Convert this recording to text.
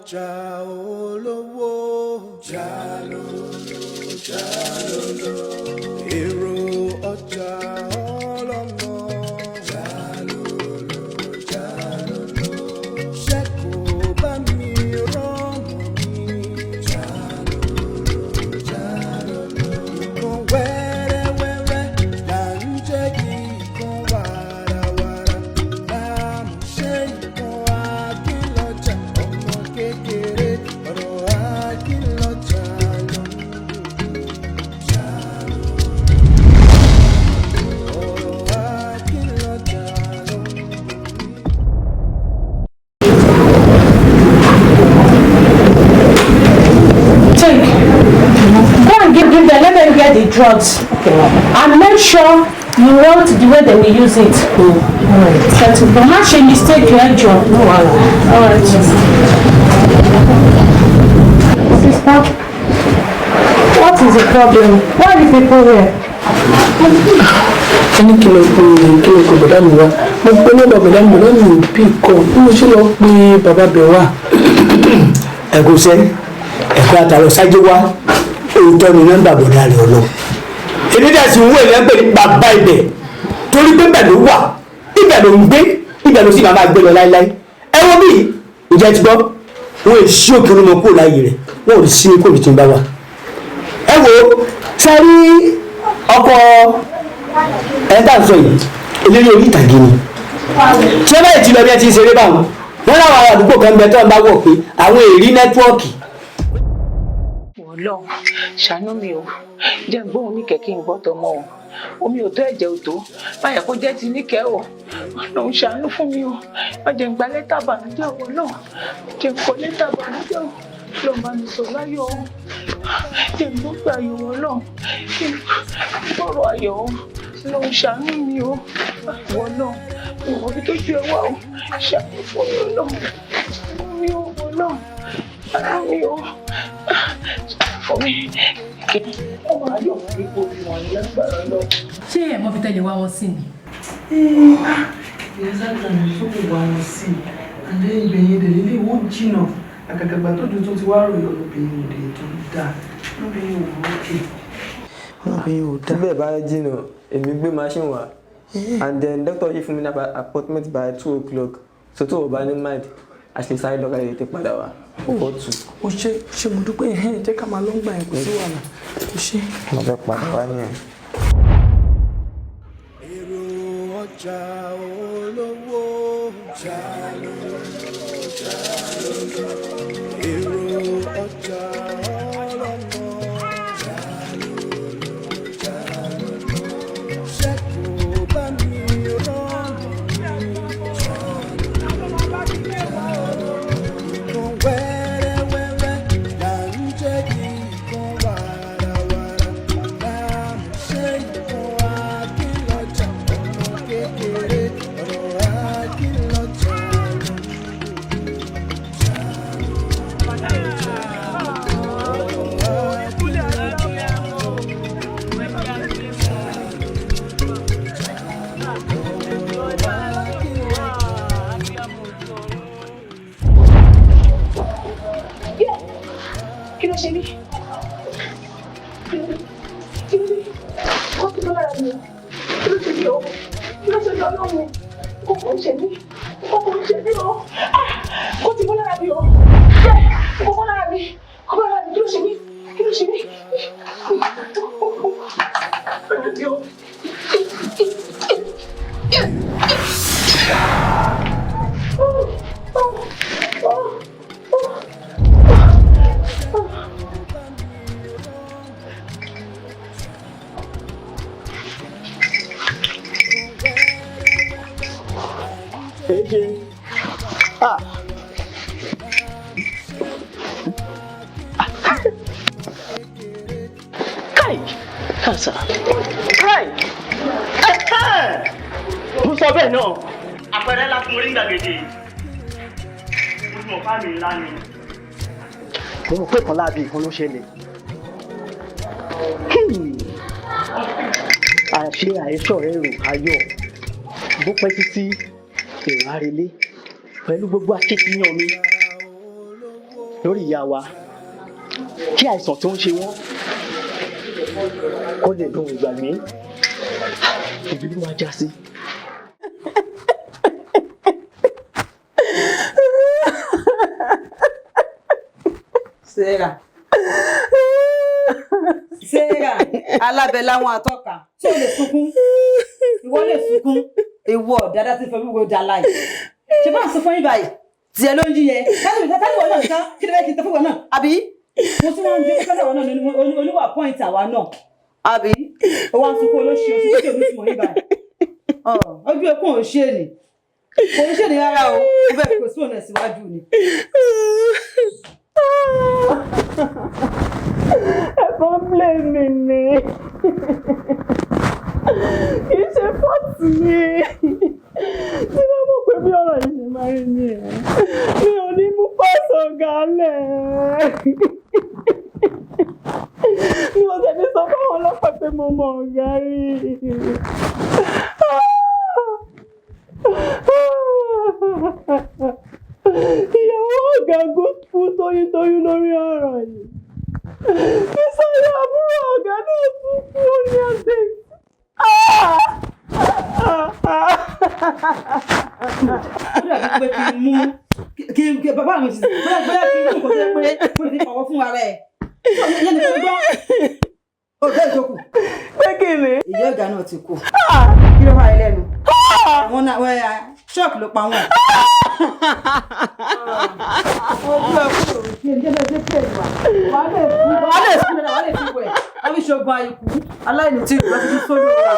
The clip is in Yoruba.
ọjà olówó jalolo jalolo èrò ọjà ọlọ́mọ jalolo jalolo ṣé kò bá mi rọ́mọ mi jalolo jalolo ìkan wẹ́rẹ́wẹ́rẹ́ là ń jẹ́ kí ìkan wàràwàrà láàmú ṣe ìkan akínlọ́jà ọmọ kékeré ọ̀rọ̀ akínlọ́jà lọ. The drugs and make sure you want the way they will use it. But not a mistake, you enjoy. No, all right. Sister, what is the problem? Why are the people here? Any kilo bọ̀dá mi wá. Mo gbé lọ́dọ̀ bọ̀dá mi lọ́nà ìbí kan. Bí mo ṣe lọ pé bàbá bẹ̀ wá. Ẹ̀gúsẹ́ ẹ̀kọ́ àtàrọ̀ ṣáájú wá. Òótọ́ ni nọ́mbà bọ̀dá rẹ̀ ọlọ́. Èdè dà sí owó ẹ̀rẹ́ pẹ̀lú bàbá ibẹ̀. Torí pé ibẹ̀ ló wà. Ibẹ̀ ló ń gbé. Ibẹ̀ ló sì máa gbé lọ láéláé. Ẹ wo bí ìjẹ́ ti gbọ́. Wọ́n èsì òkèrè mọ́ kúrò láyé rẹ̀. Wọ́n ò sí kó mi ti ń bá wa. Ẹ wo sẹ́rí ọkọ̀ ẹ̀dá sọ yìí eléré orí ìtàgé ni. Tí ẹ báyìí ti lọ bí ẹ ti ń ṣeré báwọn. Wọ́n láwọn àwọn àdúgbò kan bẹ tó ń bá wọ̀ pé àwọn èrí nẹ́tíwọ́ọ̀kì. Ọlọ́run ṣàánú mi o, jẹ́ ń gbóhùn níkẹ́ kí n gbọ́ tọmọ o, omi ò tó ẹ̀jẹ̀ ò tó báyà kó jẹ́ ti níkẹ́ o. Ọlọ́run ṣàánú fún mi o, má jẹ́ ń gba lẹ́tà bànújẹ́ o náà, jẹ́ ń kọ lẹ́tà bànújẹ́ o, ló máa ń sọ láyọ̀ o, jẹ́ ń gbọ́gbà ayọ̀ o náà, kí n gbọ́rọ̀ ayọ̀ o, Ọlọ́run ṣàánú mi o, àwọn náà ìwọ bí tó ju ẹ wá o, ṣàánú fún mi o náà, mi ò wọ náà, ṣàánú mi o. For me, ọmọ ayọ̀ fún ipò ìwọ̀n lágbára lọ. Ṣé ẹ̀ mọ́ fi tẹ́lẹ̀ wá wọn sí ni? Ìyá sábà ní sókè wá wọn sí i. Àdé ìbẹ̀yìn èdè lílé wọ́n jìnnà. Àgàgàgbà tó dùn tó ti wá ròyìn olóbìnrin òde tó dáa. Olóbìnrin ò wọ́ọ̀kì. Olóbìnrin ò dáa. Tí bẹ́ẹ̀ bá jìnnà, èmi gbé machine wá. And then doctor yìí fún mi ní appointment by 2 o'clock. So tó o bá ní mind, a ṣe sáré lọ́ka lè tẹ́ padà wá. O ṣe mo dúpẹ́ ẹ̀hẹ́n jẹ́ ká máa lọ ń gbà yẹn kò sí wàhálà. O ṣe. Mo fẹ́ padà wá nìyẹn. èrò ọjà olówó jalolo jalolo èrò ọjà ọlọ́mọ jalolo jalolo ṣé kò bá mi rọ́mọ mi jalolo jalolo ìkan wẹ́rẹ́wẹ́rẹ́ là ń jẹ́ kí ìkan wàràwàrà láàmú ṣe ìkan akínlọ́jà ọmọ kékeré ọ̀rọ̀ akínlọ́jà lọ. Kí ló ṣe mí? Kí ló dé? Wọ́n ti lọ́ra mi o. Kí ló ṣe mí o? Kí ló ṣe mí ọlọ́run? Kókò ń ṣe mí. Kókò ń ṣe mí o. Kó ti bọ́ lára mi o. Kó bọ́ lára mi. Kó bọ́ lára mi. Kí ló ṣe mí? Kí ló ṣe mí? Ẹ̀jẹ̀ mi o. Èjì. Káì! Kàṣà! Káì! Mo sọ bẹ́ẹ̀ náà. Àpẹẹrẹ ńlá fún orí gbàgede. Mo ti mọ̀ fáàmì ńlá ni. Mo mọ̀ pé kan láàbí nǹkan ló ṣẹlẹ̀. Àṣé àìsàn rẹ̀ rò ayọ̀. Bó pẹ́ títí èrò arelé pẹ̀lú gbogbo akitiyan mi. lórí ìyá wa kí àìsàn tó ń ṣe wọ́n kó lè dùn ìgbàgbé ibi ló máa já sí. Sarah alábẹ láwọn àtọ́ka tí ó lè sunkún ìwọ lè sunkún ìwọ dáadáa ti fẹ́ wíwo dá láì ṣe bá ń sọ fún yín báyìí tiẹ̀ ló ń yíyẹ tátìwọ̀ náà nǹkan kí ló fẹ́ kí n tẹ́ fún wọn náà àbí mo tún wọn ń gbé fẹ́lẹ̀ wọn náà oníwà pọ́ìntì àwa náà àbí ó wá ń sunkún olóṣì oṣù tó kéwòn tí mo yín báyìí ojú ẹkún ò ṣe ni kò ń ṣe ni rárá o ó bẹ́ẹ̀ kò sí òun ẹ̀ síwájú ni. Ẹ̀fọn blame mi kì í ṣe fọ́ọ̀tì mi tí wọ́n mọ̀ pé bí ọ̀rọ̀ yìí ṣe máa rí ní ẹ̀ mi ò ní mú pàṣẹ ọ̀gá lẹ̀ mi ò tẹ̀lé sọ fáwọn ọlọ́pàá pé mo mọ ọ̀gá rí. Ìyàwó ọ̀gá kú toyúntoyún lórí ọ̀rọ̀ yìí. Ìsọ̀rọ̀ àbúrò ọ̀gá náà tún kú ní ọ̀sẹ̀. Ó dàbí pé kí n mú bàbá mi sí bóyá kí n mú kò tẹ́ pé mo ti fọwọ́ fún ara ẹ̀. Yẹ́n ni kò gbọ́. Ó bẹ́ẹ̀ tó kù. Pé kí ni? Ìyá ọ̀gá náà ti kú. Kí ló fà lẹ́nu? Àwọn náà ṣọ́ọ̀kì ló pa wọ́n. Ojú ẹ̀kú kí n jẹ́bẹ̀ẹ́ sí pé ìwà. Wàá lè fi wẹ̀. Wọ́n fi ṣogun àìkú. Aláìní tí ìgbà tuntun sórí ọ̀la.